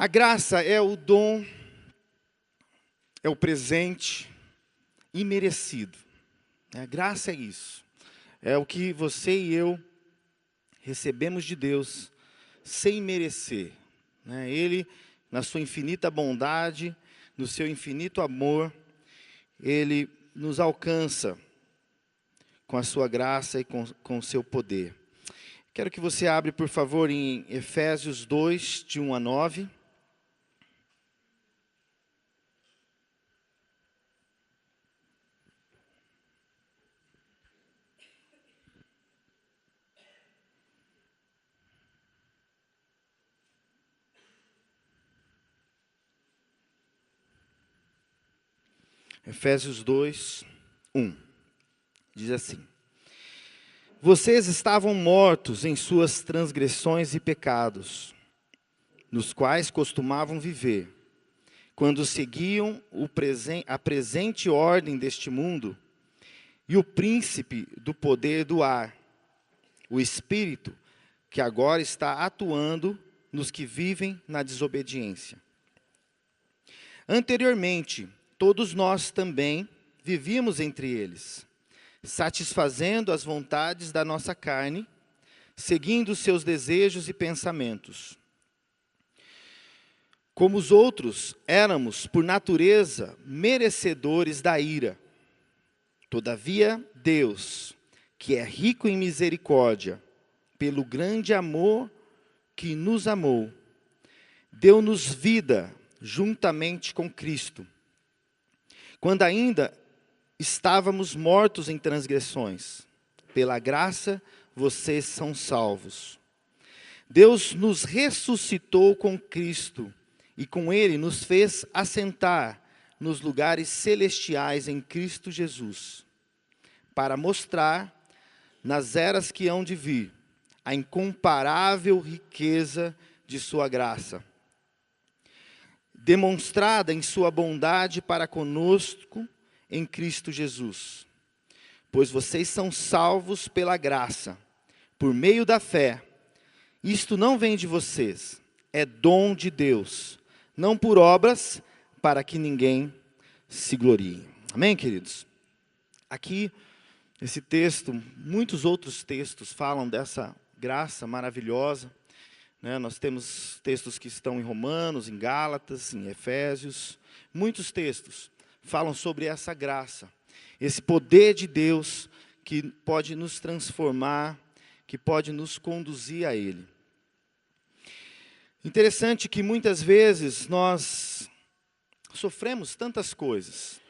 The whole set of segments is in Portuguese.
A graça é o dom, é o presente imerecido. A graça é isso. É o que você e eu recebemos de Deus sem merecer. Ele, na sua infinita bondade, no seu infinito amor, Ele nos alcança com a sua graça e com o seu poder. Quero que você abra, por favor, em Efésios 2, de 1 a 9. Efésios 2, 1. Diz assim: Vocês estavam mortos em suas transgressões e pecados, nos quais costumavam viver, quando seguiam a presente ordem deste mundo e o príncipe do poder do ar, o Espírito, que agora está atuando nos que vivem na desobediência. Anteriormente, todos nós também vivíamos entre eles, satisfazendo as vontades da nossa carne, seguindo seus desejos e pensamentos. Como os outros, éramos, por natureza, merecedores da ira. Todavia, Deus, que é rico em misericórdia, pelo grande amor que nos amou, deu-nos vida juntamente com Cristo, quando ainda estávamos mortos em transgressões. Pela graça, vocês são salvos. Deus nos ressuscitou com Cristo e com Ele nos fez assentar nos lugares celestiais em Cristo Jesus, para mostrar, nas eras que hão de vir, a incomparável riqueza de sua graça, demonstrada em sua bondade para conosco em Cristo Jesus. Pois vocês são salvos pela graça, por meio da fé. Isto não vem de vocês, é dom de Deus, não por obras, para que ninguém se glorie. Amém, queridos? Aqui, esse texto, muitos outros textos falam dessa graça maravilhosa. Nós temos textos que estão em Romanos, em Gálatas, em Efésios. Muitos textos falam sobre essa graça, esse poder de Deus que pode nos transformar, que pode nos conduzir a Ele. Interessante que muitas vezes nós sofremos tantas coisas.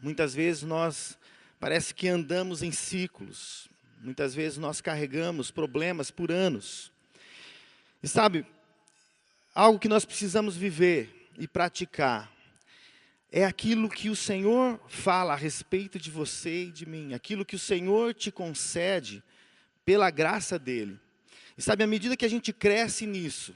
Muitas vezes nós parece que andamos em ciclos. Muitas vezes nós carregamos problemas por anos. E sabe, algo que nós precisamos viver e praticar é aquilo que o Senhor fala a respeito de você e de mim, aquilo que o Senhor te concede pela graça dEle. E sabe, à medida que a gente cresce nisso,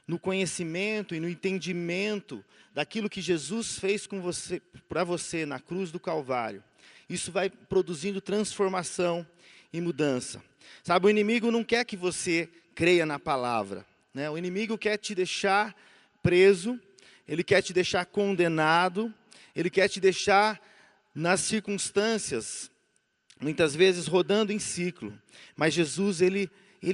no conhecimento e no entendimento daquilo que Jesus fez com você, para você na cruz do Calvário, isso vai produzindo transformação e mudança. Sabe, o inimigo não quer que você creia na palavra. O inimigo quer te deixar preso, ele quer te deixar condenado, ele quer te deixar nas circunstâncias, muitas vezes rodando em ciclo. Mas Jesus, ele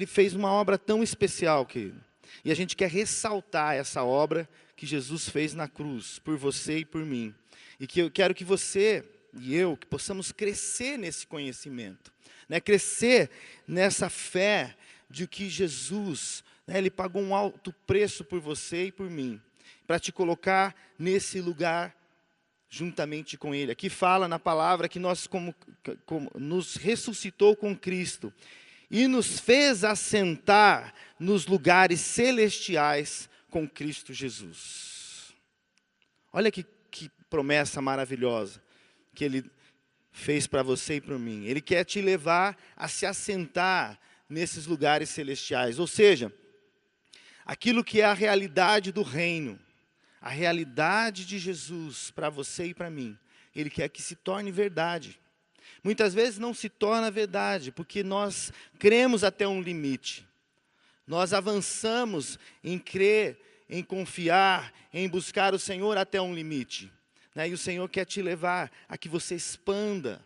fez uma obra tão especial, querido. E a gente quer ressaltar essa obra que Jesus fez na cruz, por você e por mim. E que eu quero que você e eu, que possamos crescer nesse conhecimento, crescer nessa fé de que Jesus, Ele pagou um alto preço por você e por mim, para te colocar nesse lugar juntamente com Ele. Aqui fala na palavra que nós como nos ressuscitou com Cristo e nos fez assentar nos lugares celestiais com Cristo Jesus. Olha que promessa maravilhosa que Ele fez para você e para mim. Ele quer te levar a se assentar nesses lugares celestiais, ou seja, aquilo que é a realidade do reino, a realidade de Jesus para você e para mim, Ele quer que se torne verdade. Muitas vezes não se torna verdade, porque nós cremos até um limite. Nós avançamos em crer em confiar, em buscar o Senhor até um limite. Né? E o Senhor quer te levar a que você expanda,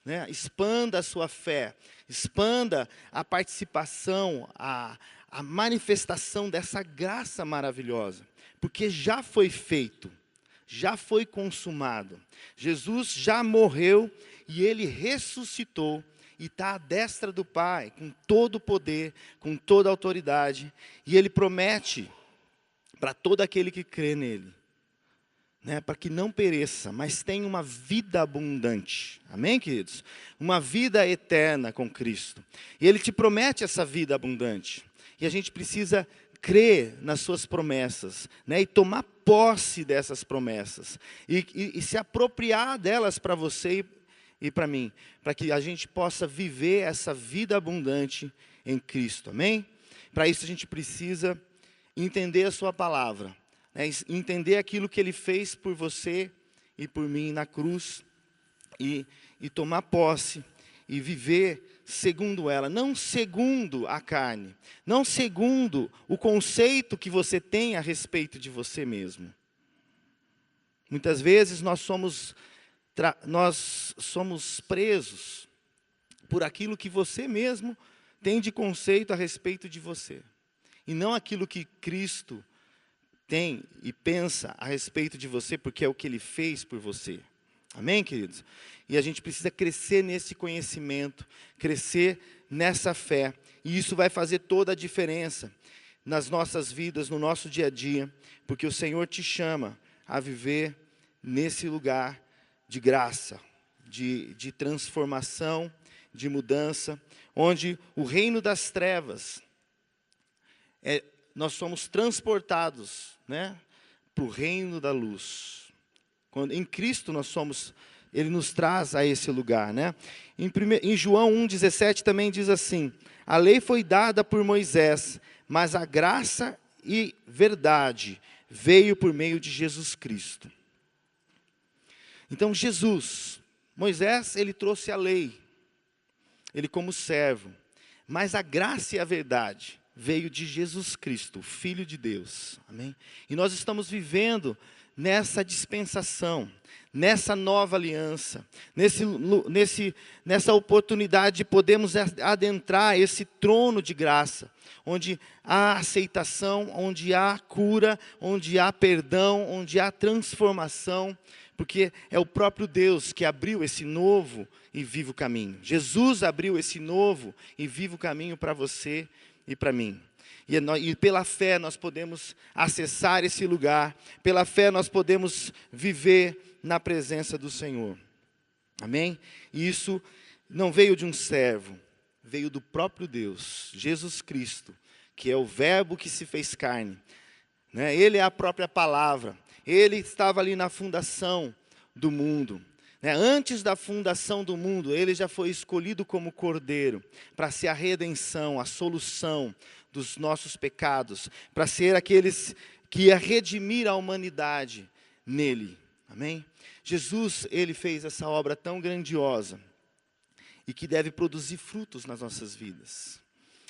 né? Expanda a sua fé, expanda a participação, a manifestação dessa graça maravilhosa. Porque já foi feito, já foi consumado. Jesus já morreu e Ele ressuscitou e está à destra do Pai, com todo o poder, com toda a autoridade. E Ele promete para todo aquele que crê nele, né, para que não pereça, mas tenha uma vida abundante. Amém, queridos? Uma vida eterna com Cristo. E Ele te promete essa vida abundante. E a gente precisa crer nas suas promessas, né, e tomar posse dessas promessas. E se apropriar delas para você e para mim. Para que a gente possa viver essa vida abundante em Cristo. Amém? Para isso a gente precisa entender a sua palavra. Entender aquilo que Ele fez por você e por mim na cruz, e tomar posse, e viver segundo ela, não segundo a carne, não segundo o conceito que você tem a respeito de você mesmo. Muitas vezes nós somos presos por aquilo que você mesmo tem de conceito a respeito de você, e não aquilo que Cristo tem e pensa a respeito de você, porque é o que Ele fez por você. Amém, queridos? E a gente precisa crescer nesse conhecimento, crescer nessa fé. E isso vai fazer toda a diferença nas nossas vidas, no nosso dia a dia, porque o Senhor te chama a viver nesse lugar de graça, de transformação, de mudança, onde o reino das trevas, nós somos transportados, né, para o reino da luz. Quando em Cristo Ele nos traz a esse lugar, né? Em João 1,17 também diz assim: a lei foi dada por Moisés, mas a graça e verdade veio por meio de Jesus Cristo. Então Moisés, ele trouxe a lei, ele como servo, mas a graça e a verdade veio de Jesus Cristo, Filho de Deus. Amém? E nós estamos vivendo nessa dispensação, nessa nova aliança, nessa oportunidade de podermos adentrar esse trono de graça, onde há aceitação, onde há cura, onde há perdão, onde há transformação, porque é o próprio Deus que abriu esse novo e vivo caminho. Jesus abriu esse novo e vivo caminho para você e para mim. E pela fé nós podemos acessar esse lugar, pela fé nós podemos viver na presença do Senhor. Amém? E isso não veio de um servo, veio do próprio Deus, Jesus Cristo, que é o verbo que se fez carne, né? Ele é a própria palavra, Ele estava ali na fundação do mundo, né? Antes da fundação do mundo, Ele já foi escolhido como cordeiro, para ser a redenção, a solução dos nossos pecados, para ser aqueles que ia redimir a humanidade nele. Amém? Jesus, Ele fez essa obra tão grandiosa e que deve produzir frutos nas nossas vidas.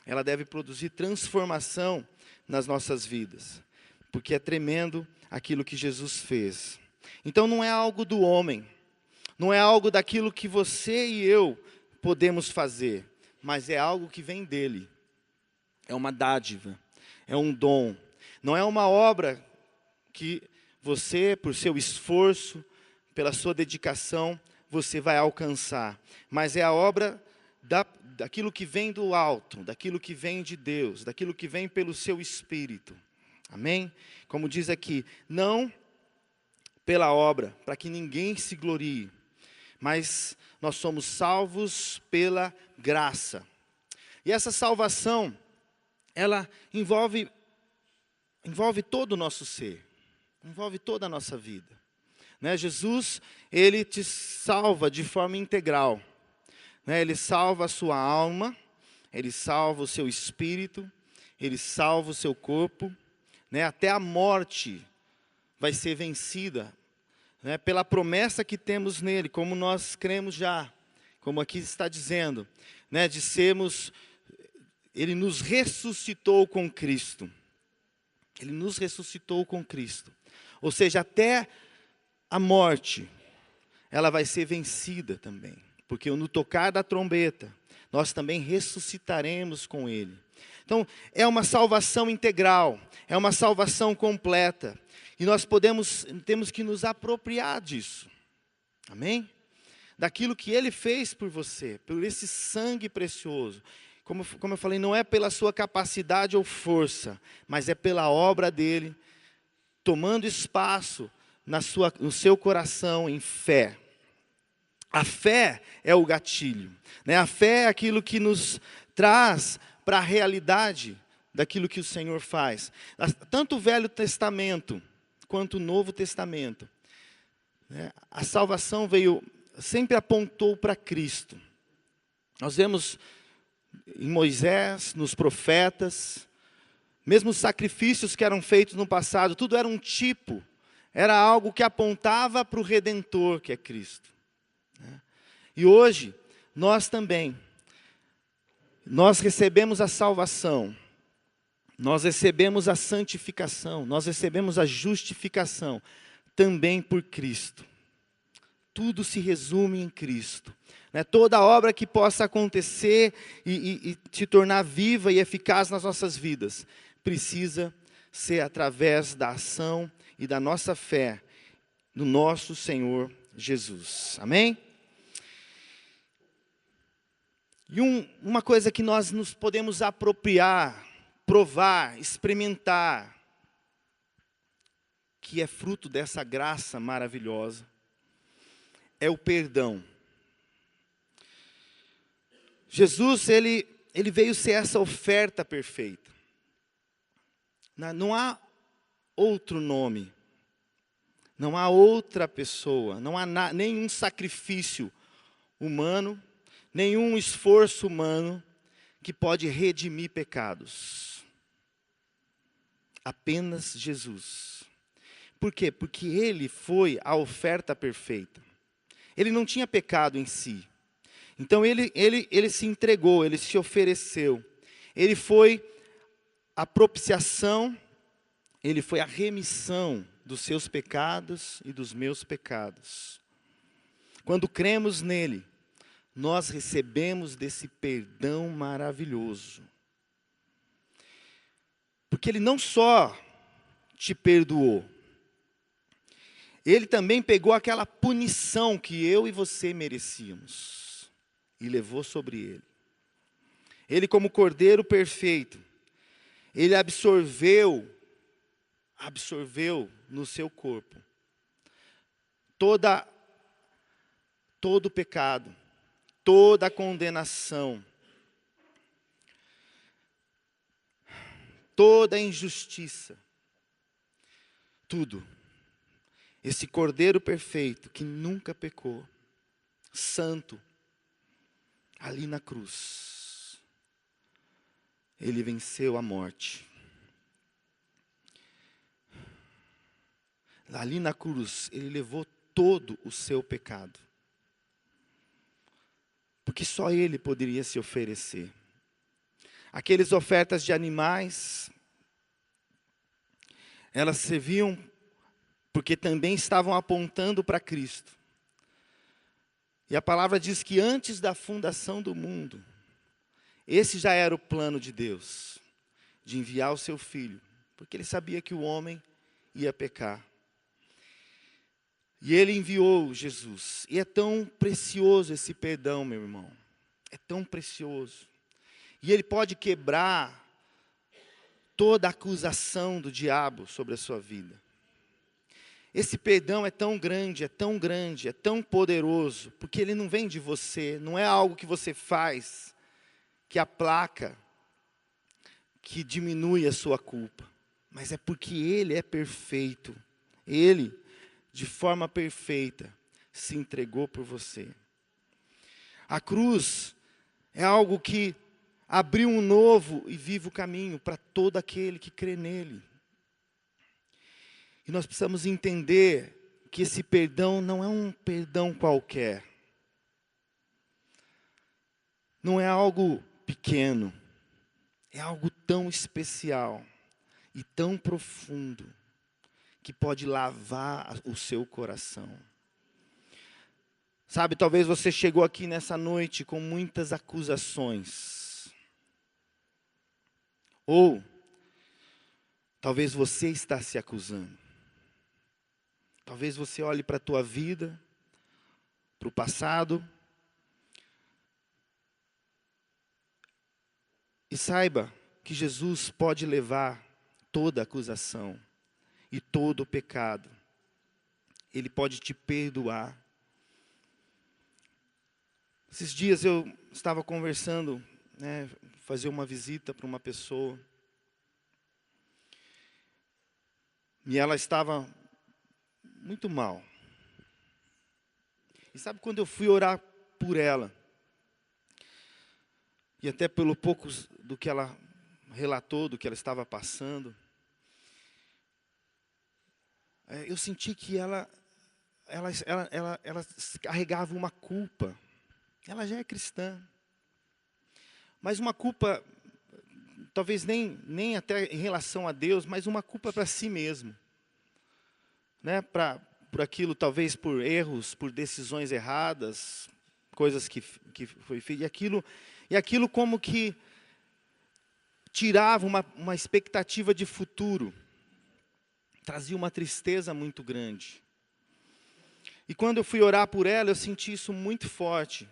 Ela deve produzir transformação nas nossas vidas, porque é tremendo aquilo que Jesus fez. Então não é algo do homem, não é algo daquilo que você e eu podemos fazer, mas é algo que vem dele. É uma dádiva, é um dom. Não é uma obra que você, por seu esforço, pela sua dedicação, você vai alcançar. Mas é a obra daquilo que vem do alto, daquilo que vem de Deus, daquilo que vem pelo seu Espírito. Amém? Como diz aqui, não pela obra, para que ninguém se glorie, mas nós somos salvos pela graça. E essa salvação, ela envolve todo o nosso ser, envolve toda a nossa vida, né? Jesus, Ele te salva de forma integral, né? Ele salva a sua alma, Ele salva o seu espírito, Ele salva o seu corpo, né? Até a morte vai ser vencida, né? Pela promessa que temos nele, como nós cremos já, como aqui está dizendo, né? De sermos... Ele nos ressuscitou com Cristo. Ele nos ressuscitou com Cristo. Ou seja, até a morte, ela vai ser vencida também. Porque no tocar da trombeta, nós também ressuscitaremos com Ele. Então, é uma salvação integral, é uma salvação completa. E nós temos que nos apropriar disso. Amém? Daquilo que Ele fez por você, por esse sangue precioso. Como eu falei, não é pela sua capacidade ou força, mas é pela obra dEle, tomando espaço no seu coração em fé. A fé é o gatilho, né? A fé é aquilo que nos traz para a realidade daquilo que o Senhor faz. Tanto o Velho Testamento quanto o Novo Testamento, né? A salvação sempre apontou para Cristo. Nós vemos em Moisés, nos profetas, mesmo os sacrifícios que eram feitos no passado, tudo era um tipo, era algo que apontava para o Redentor, que é Cristo. E hoje, nós também, nós recebemos a salvação, nós recebemos a santificação, nós recebemos a justificação, também por Cristo. Tudo se resume em Cristo. Toda obra que possa acontecer e se tornar viva e eficaz nas nossas vidas, precisa ser através da ação e da nossa fé no nosso Senhor Jesus. Amém? E uma coisa que nós nos podemos apropriar, provar, experimentar, que é fruto dessa graça maravilhosa, é o perdão. Jesus, ele veio ser essa oferta perfeita. Não há outro nome, não há outra pessoa, não há nenhum sacrifício humano, nenhum esforço humano que pode redimir pecados. Apenas Jesus. Por quê? Porque Ele foi a oferta perfeita. Ele não tinha pecado em si. Então ele se entregou, Ele se ofereceu. Ele foi a propiciação, Ele foi a remissão dos seus pecados e dos meus pecados. Quando cremos nele, nós recebemos desse perdão maravilhoso. Porque Ele não só te perdoou, Ele também pegou aquela punição que eu e você merecíamos e levou sobre Ele. Ele, como Cordeiro perfeito, Ele absorveu no seu corpo todo o pecado, toda a condenação, toda a injustiça, tudo. Esse Cordeiro perfeito que nunca pecou, santo, ali na cruz, Ele venceu a morte. Ali na cruz, Ele levou todo o seu pecado. Porque só Ele poderia se oferecer. Aquelas ofertas de animais, elas serviam porque também estavam apontando para Cristo. E a palavra diz que antes da fundação do mundo, esse já era o plano de Deus, de enviar o seu Filho, porque Ele sabia que o homem ia pecar. E Ele enviou Jesus. E é tão precioso esse perdão, meu irmão. É tão precioso. E Ele pode quebrar toda a acusação do diabo sobre a sua vida. Esse perdão é tão grande, é tão grande, é tão poderoso, porque ele não vem de você, não é algo que você faz, que aplaca, que diminui a sua culpa, mas é porque Ele é perfeito. Ele, de forma perfeita, se entregou por você. A cruz é algo que abriu um novo e vivo caminho para todo aquele que crê nele. E nós precisamos entender que esse perdão não é um perdão qualquer. Não é algo pequeno. É algo tão especial. e tão profundo que pode lavar o seu coração. Sabe, talvez você chegou aqui nessa noite com muitas acusações. Ou talvez você está se acusando. Talvez você olhe para a tua vida, para o passado, e saiba que Jesus pode levar toda acusação e todo o pecado. Ele pode te perdoar. Esses dias eu estava conversando, fazer uma visita para uma pessoa. E ela estava muito mal. E sabe quando eu fui orar por ela, e até pelo pouco do que ela relatou, do que ela estava passando, eu senti que ela carregava uma culpa. Ela já é cristã, mas uma culpa, talvez nem até em relação a Deus, mas uma culpa para si mesmo, por aquilo, talvez por erros, por decisões erradas, coisas que foi feito, e aquilo como que tirava uma expectativa de futuro, trazia uma tristeza muito grande. E quando eu fui orar por ela, eu senti isso muito forte,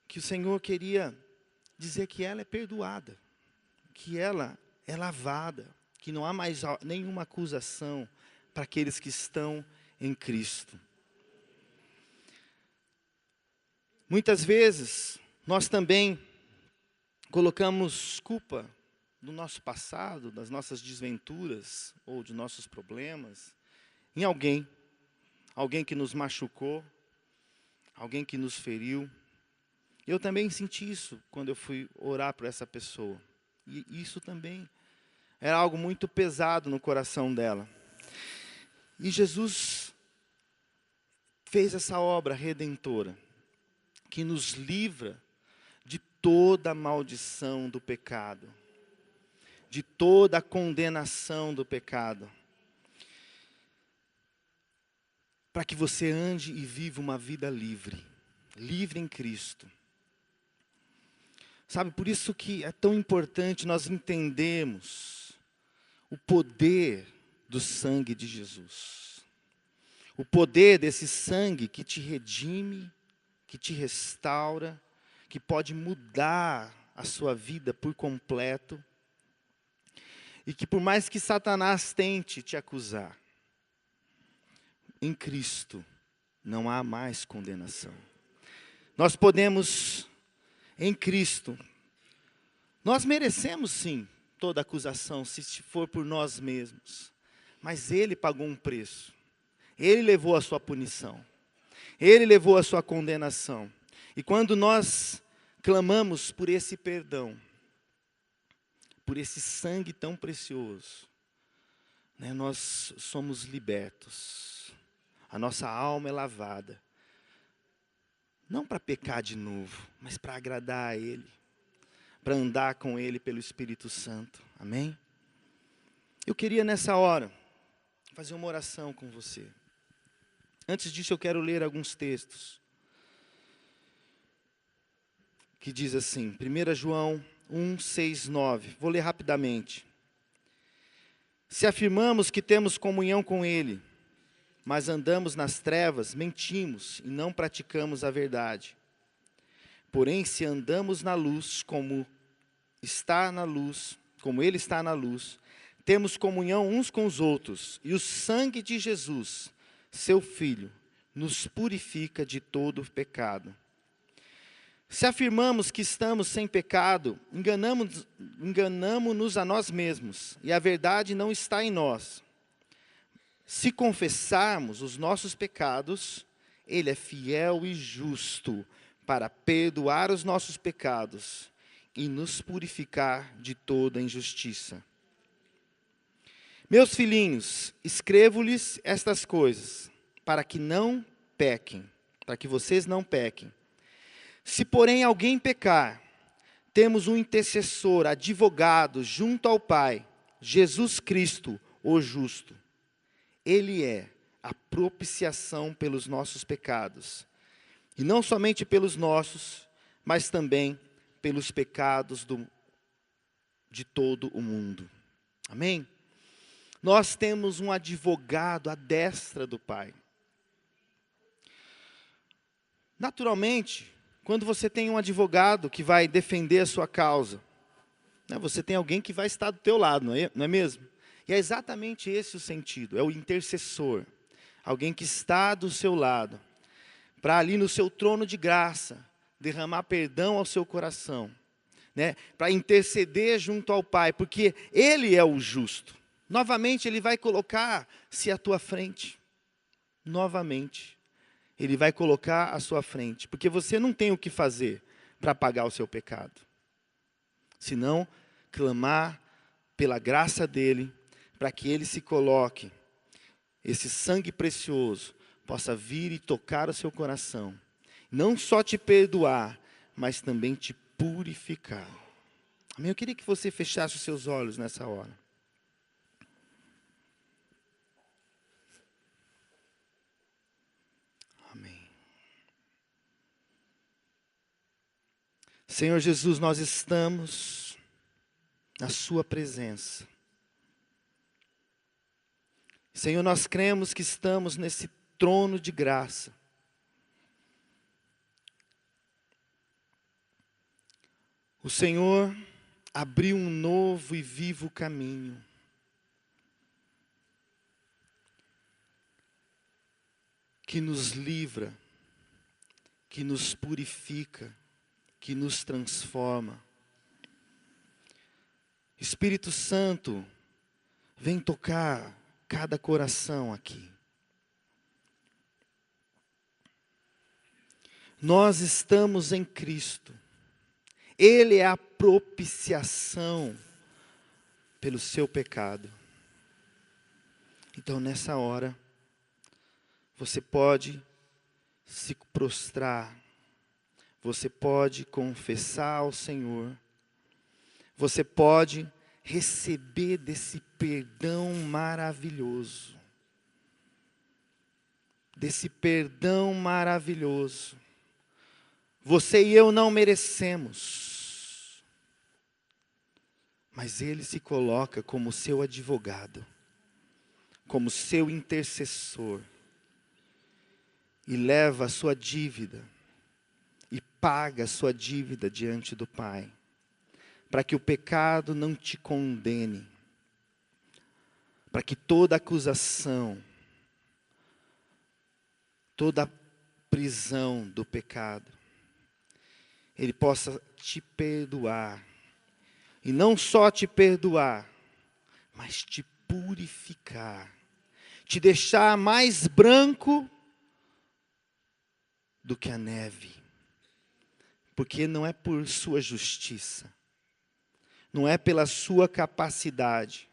que o Senhor queria dizer que ela é perdoada, que ela é lavada, que não há mais nenhuma acusação para aqueles que estão em Cristo. Muitas vezes, nós também colocamos culpa do nosso passado, das nossas desventuras, ou de nossos problemas, em alguém que nos machucou, alguém que nos feriu. Eu também senti isso quando eu fui orar por essa pessoa. E isso também era algo muito pesado no coração dela. E Jesus fez essa obra redentora, que nos livra de toda a maldição do pecado, de toda a condenação do pecado, para que você ande e viva uma vida livre, livre em Cristo. Sabe, por isso que é tão importante nós entendermos o poder do sangue de Jesus. O poder desse sangue que te redime, que te restaura, que pode mudar a sua vida por completo. E que por mais que Satanás tente te acusar, em Cristo não há mais condenação. Nós podemos, em Cristo, nós merecemos sim toda acusação, se for por nós mesmos. Mas Ele pagou um preço. Ele levou a sua punição. Ele levou a sua condenação. E quando nós clamamos por esse perdão, por esse sangue tão precioso, nós somos libertos. A nossa alma é lavada. Não para pecar de novo, mas para agradar a Ele. Para andar com Ele pelo Espírito Santo. Amém? Eu queria nessa hora fazer uma oração com você. Antes disso eu quero ler alguns textos. Que diz assim, 1 João 1, 6, 9. Vou ler rapidamente. Se afirmamos que temos comunhão com Ele, mas andamos nas trevas, mentimos e não praticamos a verdade. Porém, se andamos na luz, como Ele está na luz, temos comunhão uns com os outros, e o sangue de Jesus, seu Filho, nos purifica de todo pecado. Se afirmamos que estamos sem pecado, enganamo-nos a nós mesmos, e a verdade não está em nós. Se confessarmos os nossos pecados, Ele é fiel e justo para perdoar os nossos pecados e nos purificar de toda injustiça. Meus filhinhos, escrevo-lhes estas coisas, para que não pequem, para que vocês não pequem. Se, porém, alguém pecar, temos um intercessor, advogado, junto ao Pai, Jesus Cristo, o justo. Ele é a propiciação pelos nossos pecados. E não somente pelos nossos, mas também pelos pecados de todo o mundo. Amém? Nós temos um advogado à destra do Pai. Naturalmente, quando você tem um advogado que vai defender a sua causa, né, você tem alguém que vai estar do teu lado, não é mesmo? E é exatamente esse o sentido, é o intercessor. Alguém que está do seu lado, para ali no seu trono de graça, derramar perdão ao seu coração, né, para interceder junto ao Pai, porque Ele é o justo. Novamente, Ele vai colocar-se à tua frente. Novamente, Ele vai colocar à sua frente, porque você não tem o que fazer para pagar o seu pecado, senão clamar pela graça dEle, para que Ele se coloque, esse sangue precioso, possa vir e tocar o seu coração, não só te perdoar, mas também te purificar. Amém? Eu queria que você fechasse os seus olhos nessa hora. Amém. Senhor Jesus, nós estamos na sua presença. Senhor, nós cremos que estamos nesse trono de graça. O Senhor abriu um novo e vivo caminho. Que nos livra, que nos purifica, que nos transforma. Espírito Santo, vem tocar cada coração aqui. Nós estamos em Cristo. Ele é a propiciação pelo seu pecado. Então, nessa hora, você pode se prostrar, você pode confessar ao Senhor, você pode receber desse perdão maravilhoso. Desse perdão maravilhoso. Você e eu não merecemos, mas Ele se coloca como seu advogado, como seu intercessor, e leva a sua dívida, e paga a sua dívida diante do Pai, para que o pecado não te condene, para que toda acusação, toda prisão do pecado, Ele possa te perdoar, e não só te perdoar, mas te purificar, te deixar mais branco do que a neve, porque não é por sua justiça, não é pela sua capacidade,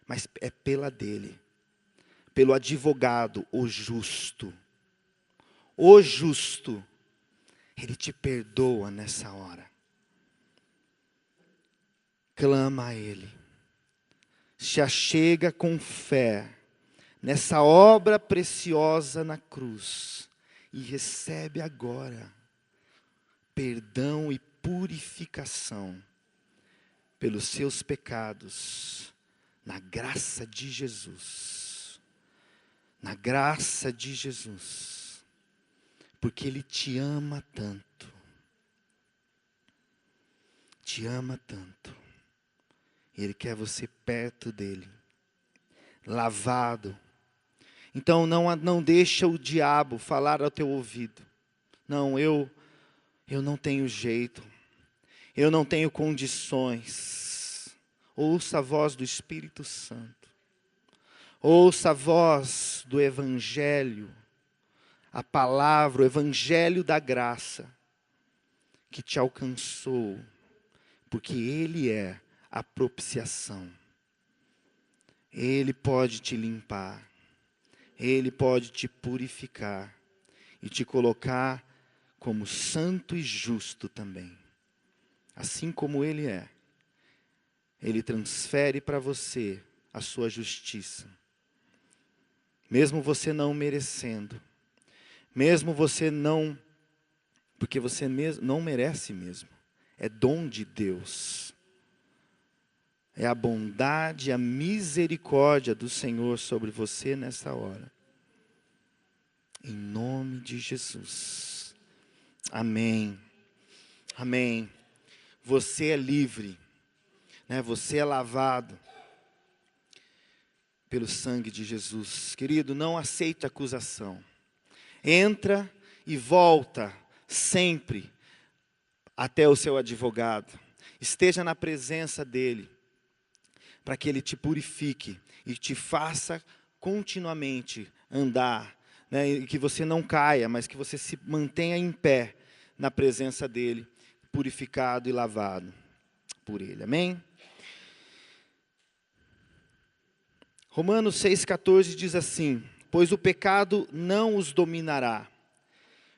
mas é pela dele, pelo advogado, o justo. O justo, Ele te perdoa nessa hora. Clama a Ele, se achega com fé nessa obra preciosa na cruz e recebe agora perdão e purificação pelos seus pecados, na graça de Jesus, na graça de Jesus, porque Ele te ama tanto, e Ele quer você perto dEle, lavado. Então não deixa o diabo falar ao teu ouvido, não, eu não tenho jeito, eu não tenho condições. Ouça a voz do Espírito Santo, ouça a voz do Evangelho, a palavra, o Evangelho da graça, que te alcançou, porque Ele é a propiciação. Ele pode te limpar, Ele pode te purificar, e te colocar como santo e justo também, assim como Ele é. Ele transfere para você a sua justiça. Mesmo você não merecendo. Mesmo você não, porque você mesmo não merece mesmo. É dom de Deus. É a bondade, a misericórdia do Senhor sobre você nessa hora. Em nome de Jesus. Amém. Amém. Você é livre, né? Você é lavado pelo sangue de Jesus. Querido, não aceite acusação. Entra e volta sempre até o seu advogado. Esteja na presença dele, para que ele te purifique e te faça continuamente andar, né? E que você não caia, mas que você se mantenha em pé na presença dele, purificado e lavado por ele. Amém? Romanos 6,14 diz assim: pois o pecado não os dominará,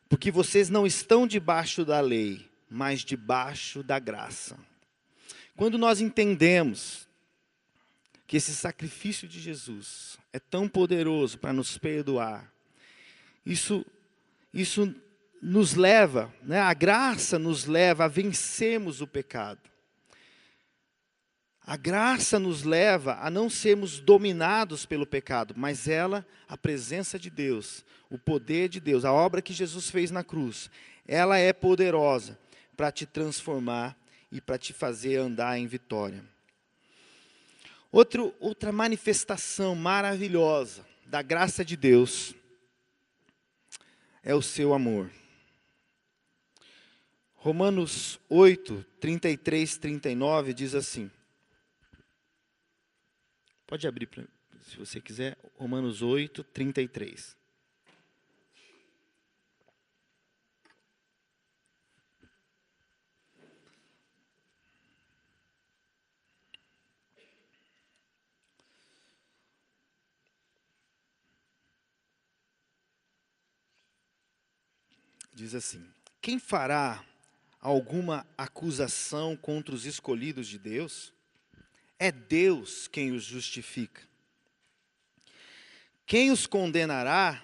porque vocês não estão debaixo da lei, mas debaixo da graça. Quando nós entendemos que esse sacrifício de Jesus é tão poderoso para nos perdoar, isso nos leva, né? A graça nos leva a vencermos o pecado. A graça nos leva a não sermos dominados pelo pecado, mas a presença de Deus, o poder de Deus, a obra que Jesus fez na cruz, ela é poderosa para te transformar e para te fazer andar em vitória. Outra manifestação maravilhosa da graça de Deus é o seu amor. Romanos 8, 33, 39 diz assim. Pode abrir, se você quiser, Romanos 8, 33. Diz assim: quem fará alguma acusação contra os escolhidos de Deus? É Deus quem os justifica. Quem os condenará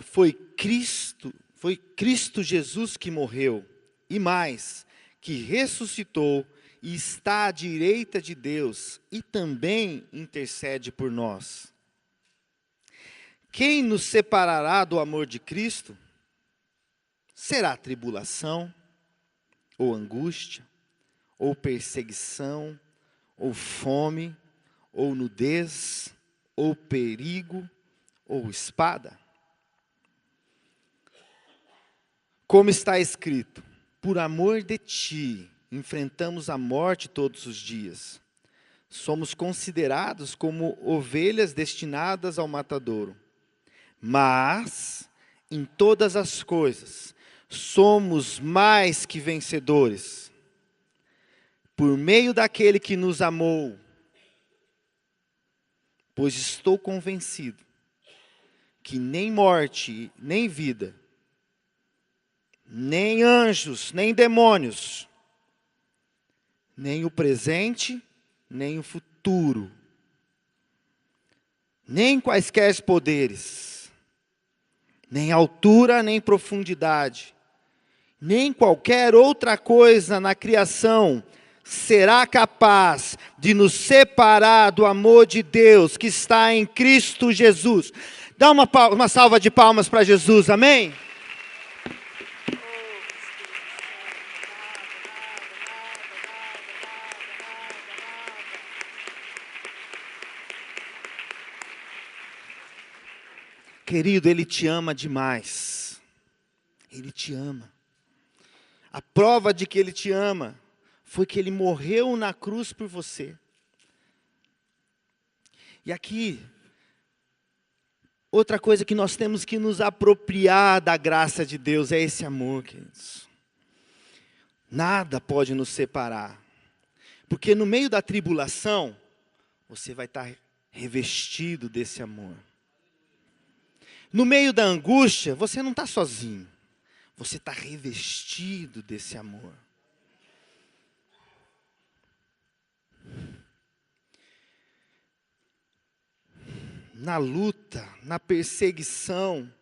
foi Cristo Jesus que morreu, e mais, que ressuscitou e está à direita de Deus e também intercede por nós. Quem nos separará do amor de Cristo? Será tribulação, ou angústia, ou perseguição, ou fome, ou nudez, ou perigo, ou espada? Como está escrito: por amor de ti, enfrentamos a morte todos os dias. Somos considerados como ovelhas destinadas ao matadouro. Mas, em todas as coisas, somos mais que vencedores, por meio daquele que nos amou, pois estou convencido que nem morte, nem vida, nem anjos, nem demônios, nem o presente, nem o futuro, nem quaisquer poderes, nem altura, nem profundidade, nem qualquer outra coisa na criação será capaz de nos separar do amor de Deus que está em Cristo Jesus. Dá uma salva de palmas para Jesus, amém? Querido, Ele te ama demais. Ele te ama. A prova de que Ele te ama foi que Ele morreu na cruz por você. E aqui, outra coisa que nós temos que nos apropriar da graça de Deus é esse amor, queridos. Nada pode nos separar. Porque no meio da tribulação, você vai estar revestido desse amor. No meio da angústia, você não está sozinho. Você está revestido desse amor. na luta, na perseguição,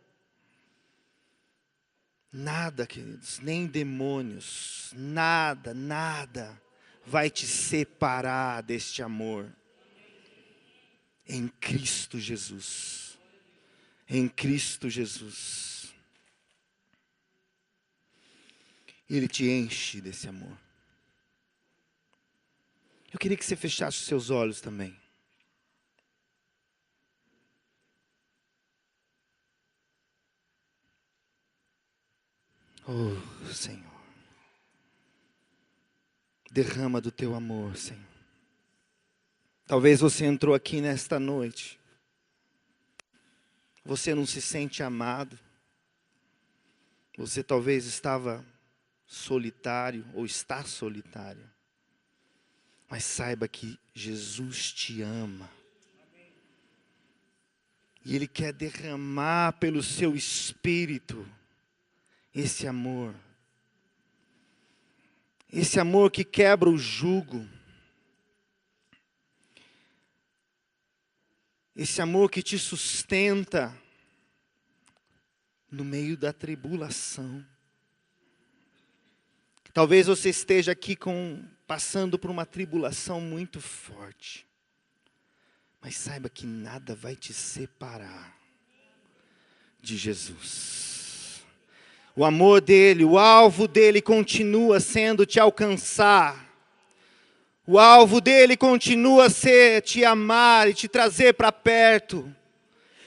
nada, queridos, nem demônios, nada vai te separar deste amor. Em Cristo Jesus. Em Cristo Jesus. Ele te enche desse amor. Eu queria que você fechasse os seus olhos também. Oh, Senhor. Derrama do teu amor, Senhor. Talvez você entrou aqui nesta noite. Você não se sente amado. Você talvez estava solitário ou está solitário. Mas saiba que Jesus te ama. E Ele quer derramar pelo seu espírito esse amor. Esse amor que quebra o jugo. Esse amor que te sustenta no meio da tribulação. Talvez você esteja aqui passando por uma tribulação muito forte. Mas saiba que nada vai te separar de Jesus. O amor dele, o alvo dele continua sendo te alcançar. O alvo dele continua a ser te amar e te trazer para perto.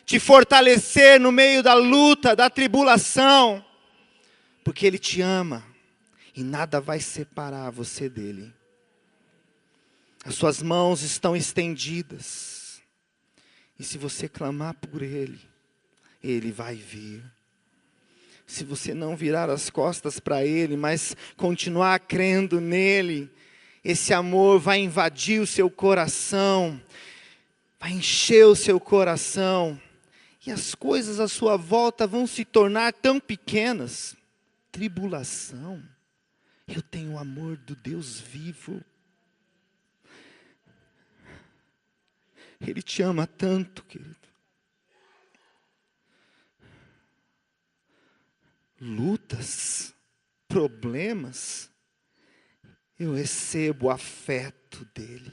Te fortalecer no meio da luta, da tribulação. Porque ele te ama. E nada vai separar você dele. As suas mãos estão estendidas. E se você clamar por ele, ele vai vir. Se você não virar as costas para ele, mas continuar crendo nele, esse amor vai invadir o seu coração, vai encher o seu coração, e as coisas à sua volta vão se tornar tão pequenas. Tribulação, eu tenho o amor do Deus vivo. Ele te ama tanto, querido. Lutas, problemas, eu recebo o afeto dele.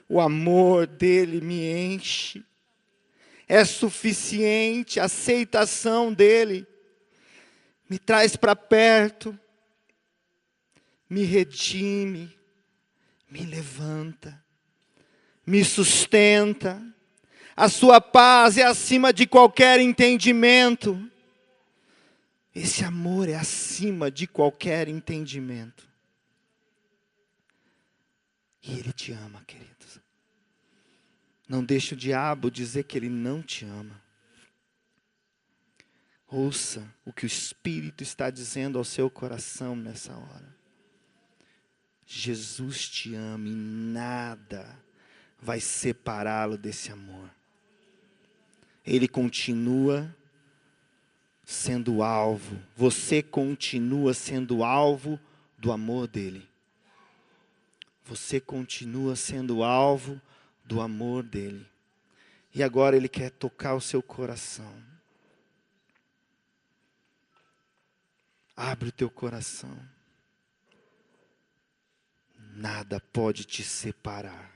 O amor dele me enche. É suficiente, a aceitação dele me traz para perto, me redime, me levanta, me sustenta. A sua paz é acima de qualquer entendimento. Esse amor é acima de qualquer entendimento. E ele te ama, queridos. Não deixe o diabo dizer que ele não te ama. Ouça o que o Espírito está dizendo ao seu coração nessa hora. Jesus te ama e nada vai separá-lo desse amor. Ele continua sendo alvo. Você continua sendo alvo do amor dele. Você continua sendo alvo do amor dele. E agora ele quer tocar o seu coração. Abre o teu coração. Nada pode te separar.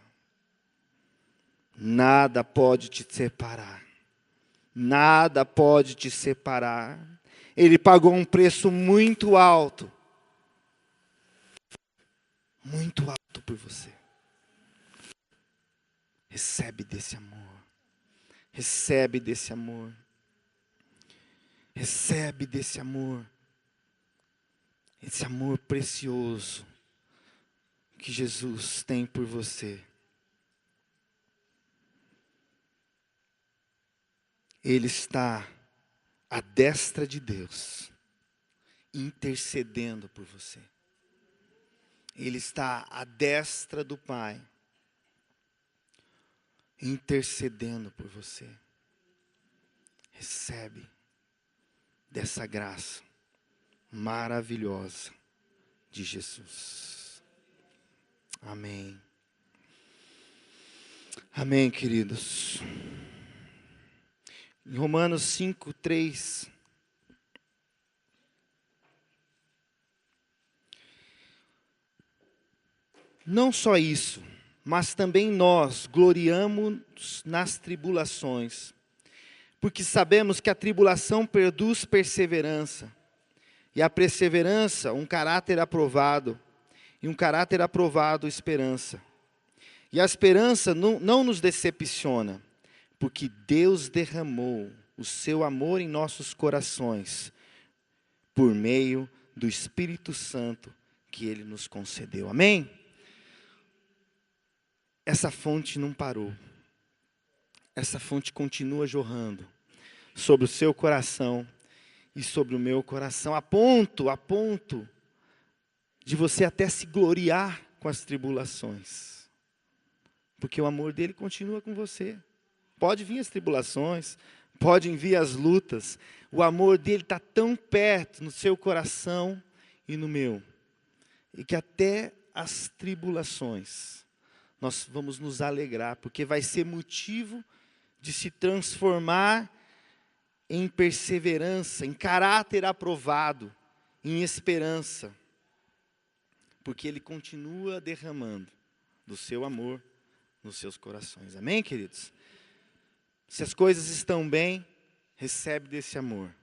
Nada pode te separar. Nada pode te separar. Ele pagou um preço muito alto. Muito alto por você. Recebe desse amor. Recebe desse amor. Recebe desse amor. Esse amor precioso que Jesus tem por você. Ele está à destra de Deus, intercedendo por você. Ele está à destra do Pai, intercedendo por você. Recebe dessa graça maravilhosa de Jesus. Amém. Amém, queridos. Em Romanos 5, 3. Não só isso, mas também nós gloriamo-nos nas tribulações, porque sabemos que a tribulação produz perseverança, e a perseverança, um caráter aprovado, e um caráter aprovado, esperança. E a esperança não nos decepciona, porque Deus derramou o seu amor em nossos corações, por meio do Espírito Santo que Ele nos concedeu. Amém? Essa fonte não parou. Essa fonte continua jorrando sobre o seu coração e sobre o meu coração, a ponto de você até se gloriar com as tribulações. Porque o amor dele continua com você. Pode vir as tribulações, podem vir as lutas. O amor dele está tão perto no seu coração e no meu. E que até as tribulações nós vamos nos alegrar, porque vai ser motivo de se transformar em perseverança, em caráter aprovado, em esperança. Porque Ele continua derramando do seu amor nos seus corações. Amém, queridos? Se as coisas estão bem, recebe desse amor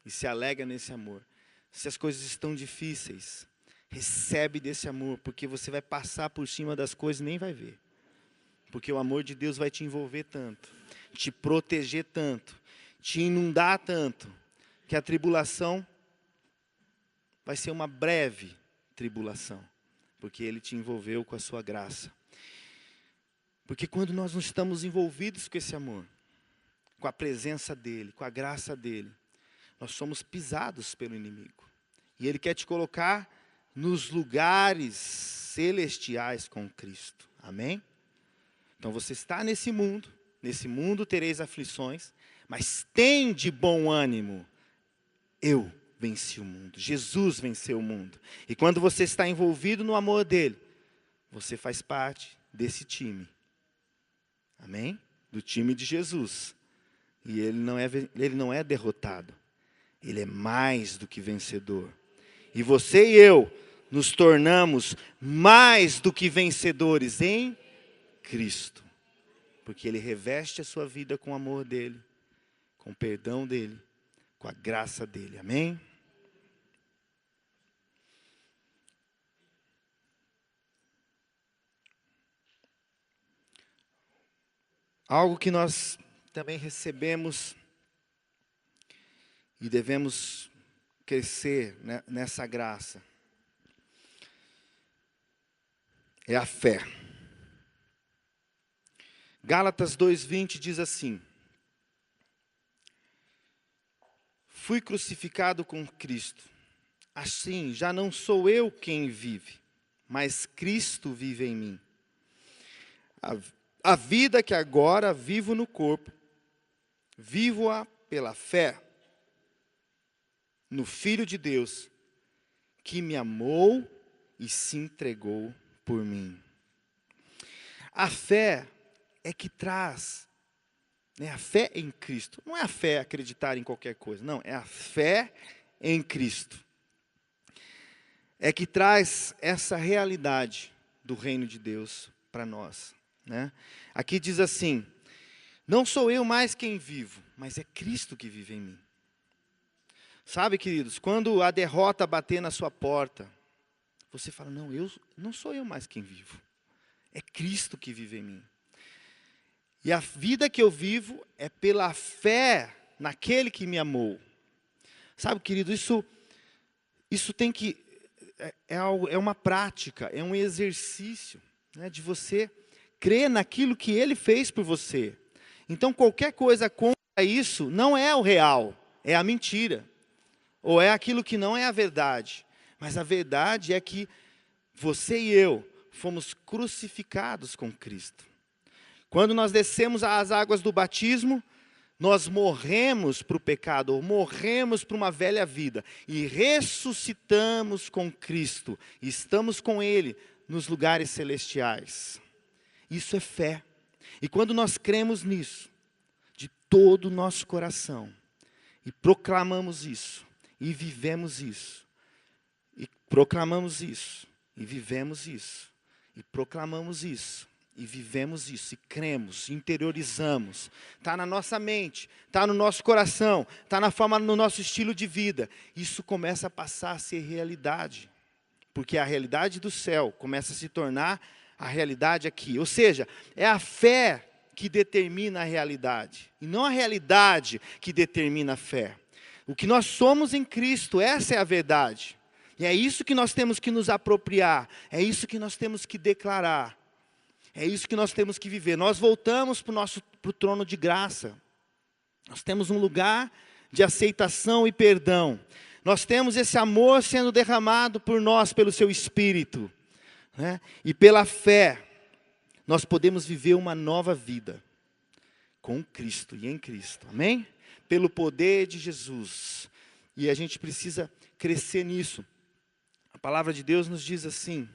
e se alegra nesse amor. Se as coisas estão difíceis, recebe desse amor, porque você vai passar por cima das coisas e nem vai ver. Porque o amor de Deus vai te envolver tanto, te proteger tanto, te inundar tanto, que a tribulação vai ser uma breve tribulação, porque Ele te envolveu com a sua graça. Porque quando nós não estamos envolvidos com esse amor, com a presença dEle, com a graça dEle, nós somos pisados pelo inimigo. E Ele quer te colocar nos lugares celestiais com Cristo. Amém? Então você está nesse mundo tereis aflições, mas tem de bom ânimo. Eu venci o mundo, Jesus venceu o mundo. E quando você está envolvido no amor dele, você faz parte desse time. Amém? Do time de Jesus. E ele não é derrotado. Ele é mais do que vencedor. E você e eu nos tornamos mais do que vencedores em Cristo. Porque Ele reveste a sua vida com o amor dEle, com o perdão dEle, com a graça dEle. Amém? Algo que nós também recebemos e devemos crescer nessa graça é a fé. Gálatas 2:20 diz assim: fui crucificado com Cristo, assim já não sou eu quem vive, mas Cristo vive em mim. A vida que agora vivo no corpo, vivo-a pela fé no Filho de Deus, que me amou e se entregou por mim. A fé é que traz, a fé em Cristo. Não é a fé acreditar em qualquer coisa, não, é a fé em Cristo. É que traz essa realidade do reino de Deus para nós. Aqui diz assim: não sou eu mais quem vivo, mas é Cristo que vive em mim. Sabe, queridos, quando a derrota bater na sua porta, você fala: não sou eu mais quem vivo, é Cristo que vive em mim. E a vida que eu vivo é pela fé naquele que me amou. Sabe, querido, isso tem que, é uma prática, é um exercício, de você crer naquilo que Ele fez por você. Então qualquer coisa contra isso não é o real, é a mentira. Ou é aquilo que não é a verdade. Mas a verdade é que você e eu fomos crucificados com Cristo. Quando nós descemos às águas do batismo, nós morremos para o pecado, ou morremos para uma velha vida, e ressuscitamos com Cristo, e estamos com Ele nos lugares celestiais. Isso é fé. E quando nós cremos nisso, de todo o nosso coração, e proclamamos isso, e vivemos isso, e proclamamos isso, e vivemos isso, e proclamamos isso, e vivemos isso, e cremos, interiorizamos, está na nossa mente, está no nosso coração, está na forma, no nosso estilo de vida, isso começa a passar a ser realidade, porque a realidade do céu começa a se tornar a realidade aqui, ou seja, é a fé que determina a realidade, e não a realidade que determina a fé. O que nós somos em Cristo, essa é a verdade. E é isso que nós temos que nos apropriar, é isso que nós temos que declarar, é isso que nós temos que viver. Nós voltamos para o trono de graça, nós temos um lugar de aceitação e perdão, nós temos esse amor sendo derramado por nós, pelo seu Espírito, né? E pela fé, nós podemos viver uma nova vida, com Cristo e em Cristo, amém? Pelo poder de Jesus, e a gente precisa crescer nisso. A palavra de Deus nos diz assim,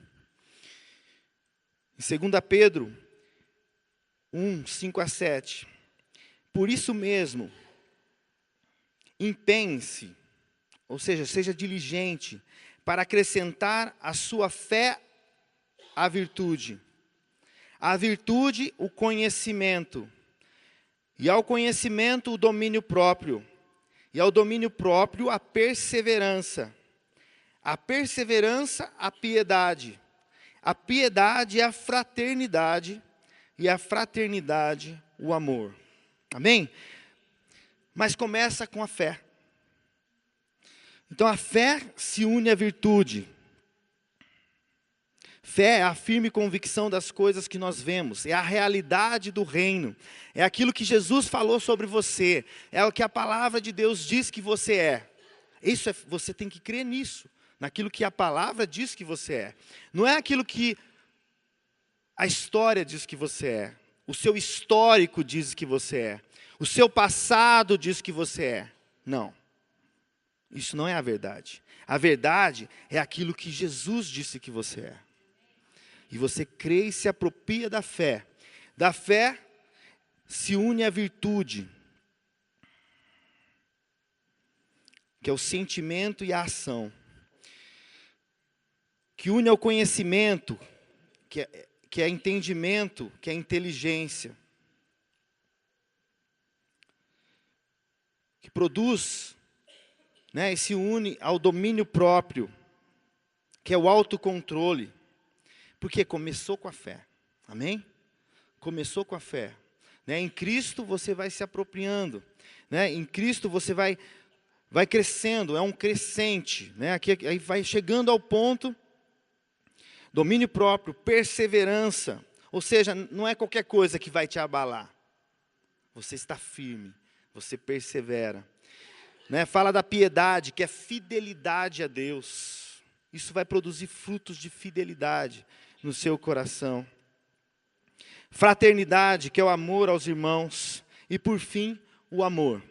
em 2 Pedro 1, 5 a 7, por isso mesmo, empenhe-se, ou seja, seja diligente, para acrescentar a sua fé à virtude, o conhecimento, e ao conhecimento o domínio próprio, e ao domínio próprio a perseverança, a piedade, a fraternidade, e a fraternidade o amor. Amém? Mas começa com a fé. Então a fé se une à virtude. Fé é a firme convicção das coisas que nós vemos, é a realidade do reino, é aquilo que Jesus falou sobre você, é o que a palavra de Deus diz que você é. Isso você tem que crer nisso, naquilo que a palavra diz que você é. Não é aquilo que a história diz que você é, o seu histórico diz que você é, o seu passado diz que você é. Não, isso não é a verdade. A verdade é aquilo que Jesus disse que você é. E você crê e se apropria da fé. Da fé se une a virtude, que é o sentimento e a ação. Que une ao conhecimento, que é entendimento, que é inteligência. Que produz, né, e se une ao domínio próprio, que é o autocontrole. Porque começou com a fé, amém? Começou com a fé, né? Em Cristo você vai se apropriando, né? Em Cristo você vai crescendo, é um crescente, né? Aqui, aí vai chegando ao ponto, domínio próprio, perseverança, ou seja, não é qualquer coisa que vai te abalar, você está firme, você persevera, né? Fala da piedade, que é fidelidade a Deus, isso vai produzir frutos de fidelidade no seu coração. Fraternidade, que é o amor aos irmãos. E por fim, o amor.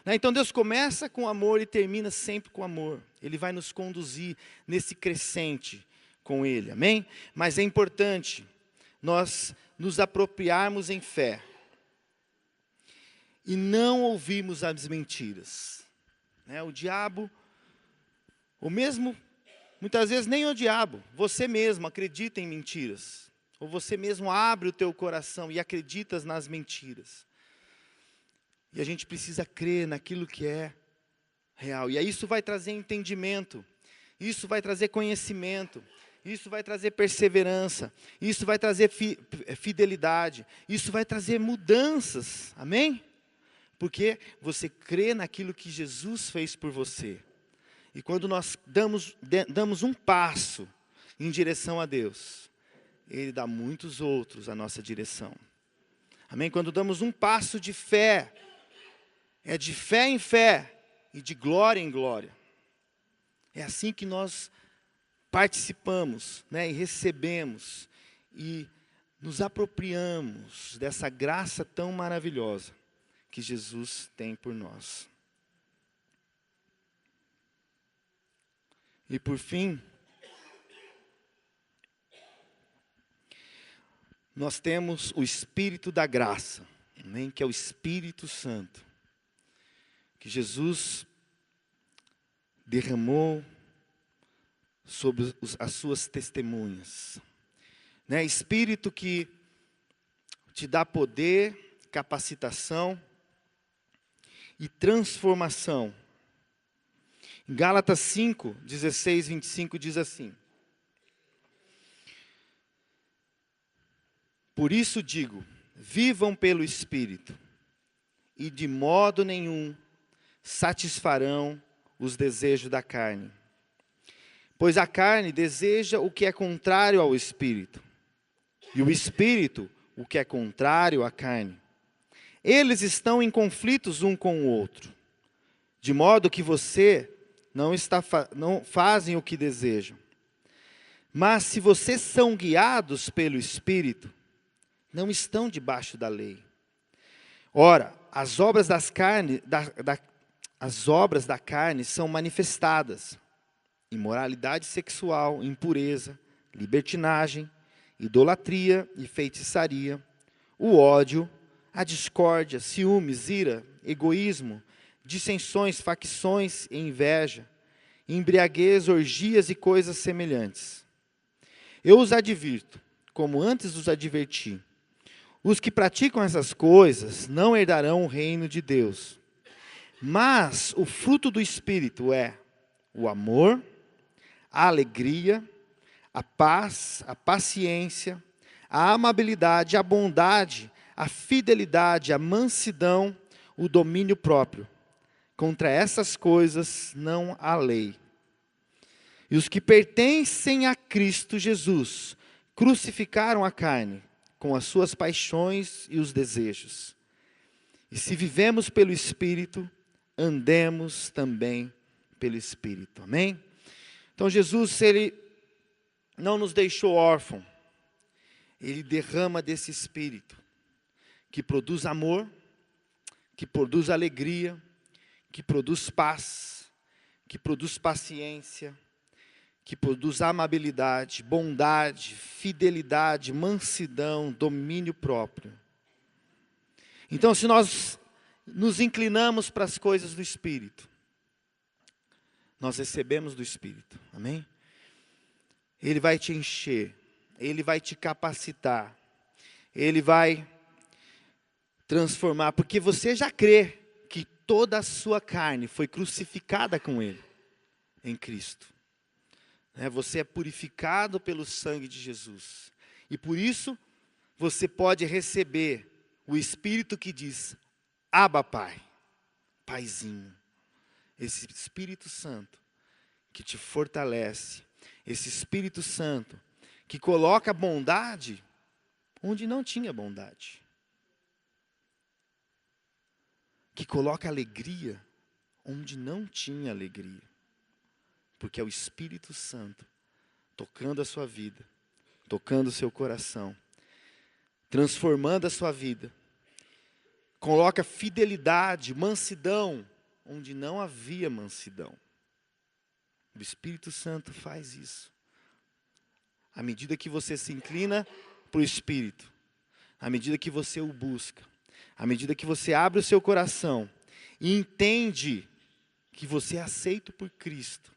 Então Deus começa com amor e termina sempre com amor. Ele vai nos conduzir nesse crescente com Ele, amém? Mas é importante nós nos apropriarmos em fé. E não ouvirmos as mentiras. O diabo, ou mesmo... Muitas vezes nem o diabo, você mesmo acredita em mentiras. Ou você mesmo abre o teu coração e acreditas nas mentiras. E a gente precisa crer naquilo que é real. E aí isso vai trazer entendimento. Isso vai trazer conhecimento. Isso vai trazer perseverança. Isso vai trazer fidelidade. Isso vai trazer mudanças. Amém? Porque você crê naquilo que Jesus fez por você. E quando nós damos um passo em direção a Deus, Ele dá muitos outros à nossa direção. Amém? Quando damos um passo de fé, é de fé em fé e de glória em glória. É assim que nós participamos, né, e recebemos e nos apropriamos dessa graça tão maravilhosa que Jesus tem por nós. E por fim, nós temos o Espírito da graça. amém? Que é o Espírito Santo, que Jesus derramou sobre as suas testemunhas, né? Espírito que te dá poder, capacitação e transformação. Em Gálatas 5, 16, 25 diz assim: por isso digo, vivam pelo Espírito, e de modo nenhum satisfarão os desejos da carne. Pois a carne deseja o que é contrário ao Espírito, e o Espírito o que é contrário à carne. Eles estão em conflitos um com o outro, de modo que você não fazem o que desejam. Mas se vocês são guiados pelo Espírito, não estão debaixo da lei. Ora, as obras da carne são manifestadas: imoralidade sexual, impureza, libertinagem, idolatria e feitiçaria, o ódio, a discórdia, ciúmes, ira, egoísmo, dissensões, facções e inveja, embriaguez, orgias e coisas semelhantes. Eu os advirto, como antes os adverti: os que praticam essas coisas não herdarão o reino de Deus. Mas o fruto do Espírito é o amor, a alegria, a paz, a paciência, a amabilidade, a bondade, a fidelidade, a mansidão, o domínio próprio. Contra essas coisas não há lei. E os que pertencem a Cristo Jesus crucificaram a carne com as suas paixões e os desejos. E se vivemos pelo Espírito, andemos também pelo Espírito. Amém? Então Jesus, Ele não nos deixou órfãos. Ele derrama desse Espírito, que produz amor, que produz alegria, que produz paz, que produz paciência, que produz amabilidade, bondade, fidelidade, mansidão, domínio próprio. Então, se nós nos inclinamos para as coisas do Espírito, nós recebemos do Espírito, amém? Ele vai te encher, Ele vai te capacitar, Ele vai transformar, porque você já crê que toda a sua carne foi crucificada com Ele, em Cristo. Você é purificado pelo sangue de Jesus. E por isso, você pode receber o Espírito que diz: Abba, Pai, Paizinho. Esse Espírito Santo que te fortalece. Esse Espírito Santo que coloca bondade onde não tinha bondade. Que coloca alegria onde não tinha alegria. Porque é o Espírito Santo tocando a sua vida, tocando o seu coração, transformando a sua vida. Coloca fidelidade, mansidão, onde não havia mansidão. O Espírito Santo faz isso. À medida que você se inclina para o Espírito, à medida que você o busca, à medida que você abre o seu coração e entende que você é aceito por Cristo,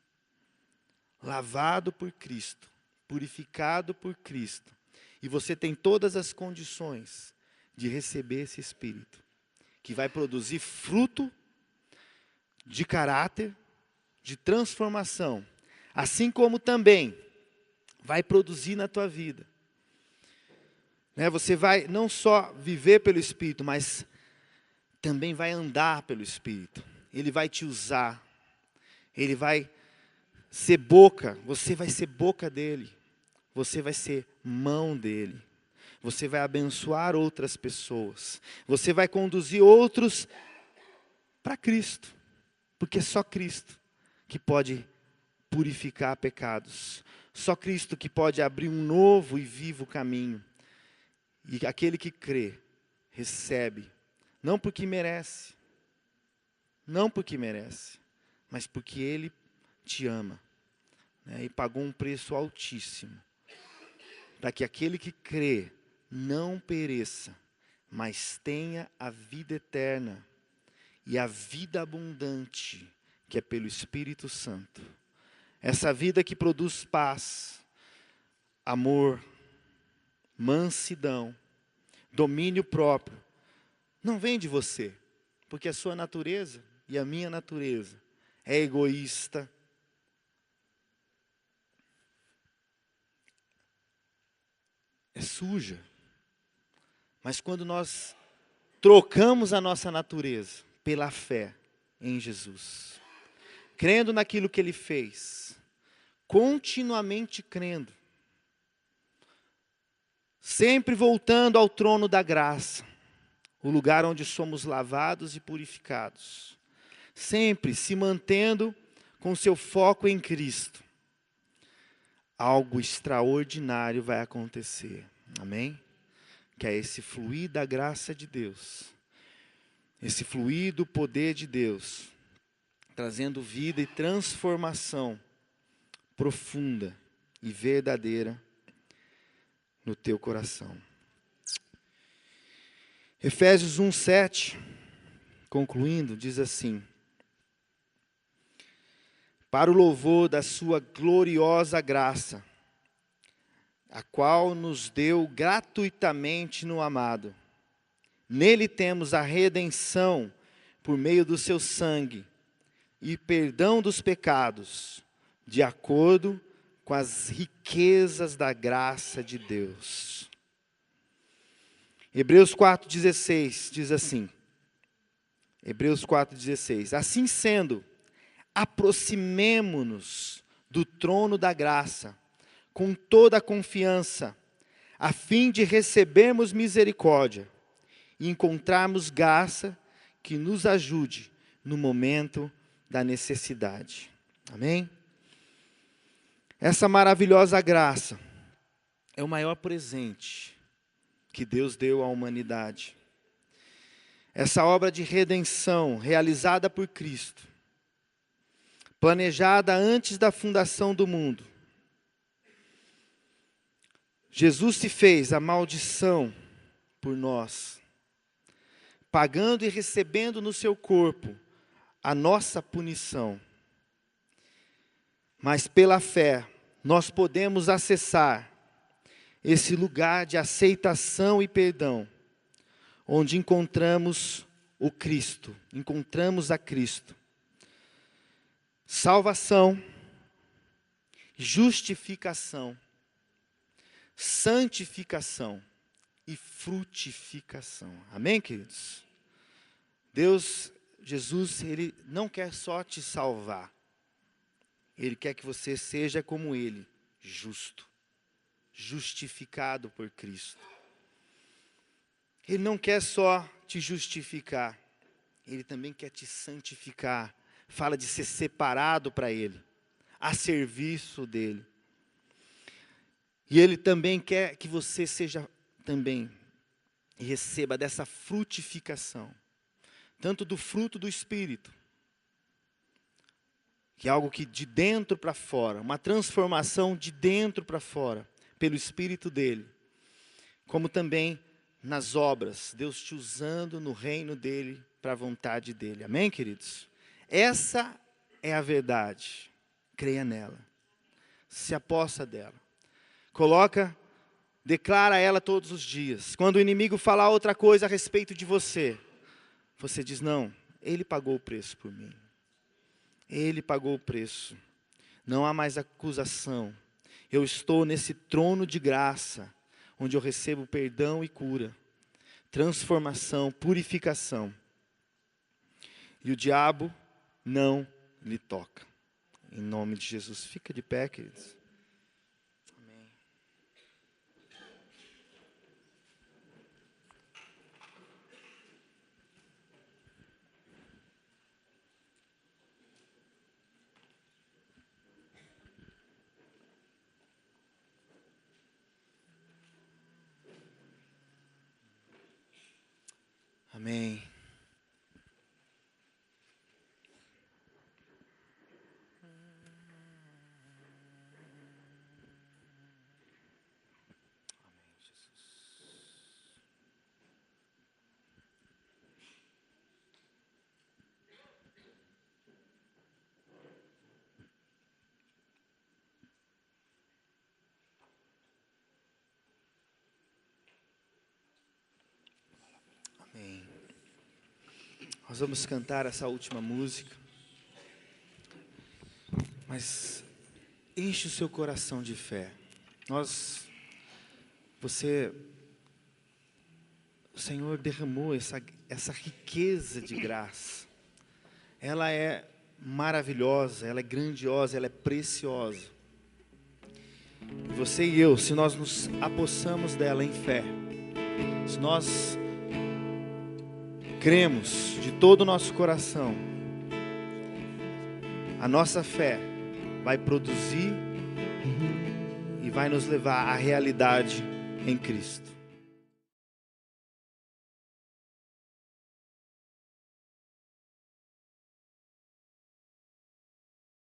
lavado por Cristo, purificado por Cristo, e você tem todas as condições de receber esse Espírito, que vai produzir fruto de caráter, de transformação, assim como também vai produzir na tua vida. Você vai não só viver pelo Espírito, mas também vai andar pelo Espírito. Ele vai te usar, Ele vai ser boca, você vai ser boca dele, você vai ser mão dele, você vai abençoar outras pessoas, você vai conduzir outros para Cristo, porque é só Cristo que pode purificar pecados, só Cristo que pode abrir um novo e vivo caminho, e aquele que crê, recebe, não porque merece, mas porque Ele te ama, e pagou um preço altíssimo, para que aquele que crê não pereça, mas tenha a vida eterna e a vida abundante, que é pelo Espírito Santo. Essa vida que produz paz, amor, mansidão, domínio próprio, não vem de você, porque a sua natureza e a minha natureza é egoísta, é suja. Mas quando nós trocamos a nossa natureza pela fé em Jesus, crendo naquilo que Ele fez, continuamente crendo, sempre voltando ao trono da graça, o lugar onde somos lavados e purificados, sempre se mantendo com seu foco em Cristo, algo extraordinário vai acontecer. Amém? Que é esse fluir da graça de Deus, esse fluir do poder de Deus, trazendo vida e transformação profunda e verdadeira no teu coração. Efésios 1:7, concluindo, diz assim: para o louvor da sua gloriosa graça, a qual nos deu gratuitamente no amado. Nele temos a redenção por meio do seu sangue e perdão dos pecados, de acordo com as riquezas da graça de Deus. Hebreus 4:16 diz assim, Hebreus 4:16, assim sendo, aproximemo-nos do trono da graça, com toda a confiança, a fim de recebermos misericórdia e encontrarmos graça que nos ajude no momento da necessidade. Amém? Essa maravilhosa graça é o maior presente que Deus deu à humanidade. Essa obra de redenção realizada por Cristo, planejada antes da fundação do mundo. Jesus se fez a maldição por nós, pagando e recebendo no seu corpo a nossa punição. Mas pela fé, nós podemos acessar esse lugar de aceitação e perdão, onde encontramos o Cristo, encontramos a Cristo. Salvação, justificação, santificação e frutificação. Amém, queridos? Deus, Jesus, Ele não quer só te salvar. Ele quer que você seja como Ele, justo, justificado por Cristo. Ele não quer só te justificar, Ele também quer te santificar. Fala de ser separado para Ele, a serviço dEle. E Ele também quer que você seja também, e receba dessa frutificação, tanto do fruto do Espírito, que é algo que de dentro para fora, uma transformação de dentro para fora, pelo Espírito dEle, como também nas obras, Deus te usando no reino dEle, para a vontade dEle. Amém, queridos? Essa é a verdade, creia nela, se apossa dela. Declara ela todos os dias. Quando o inimigo falar outra coisa a respeito de você, você diz, não, Ele pagou o preço por mim. Ele pagou o preço. Não há mais acusação. Eu estou nesse trono de graça, onde eu recebo perdão e cura, transformação, purificação. E o diabo não lhe toca. Em nome de Jesus. Fica de pé, queridos. Amém. Nós vamos cantar essa última música, mas enche o seu coração de fé. O Senhor derramou essa riqueza de graça. Ela é maravilhosa, ela é grandiosa, ela é preciosa. E você e eu, se nós nos apossamos dela em fé, se nós cremos de todo o nosso coração, a nossa fé vai produzir e vai nos levar à realidade em Cristo.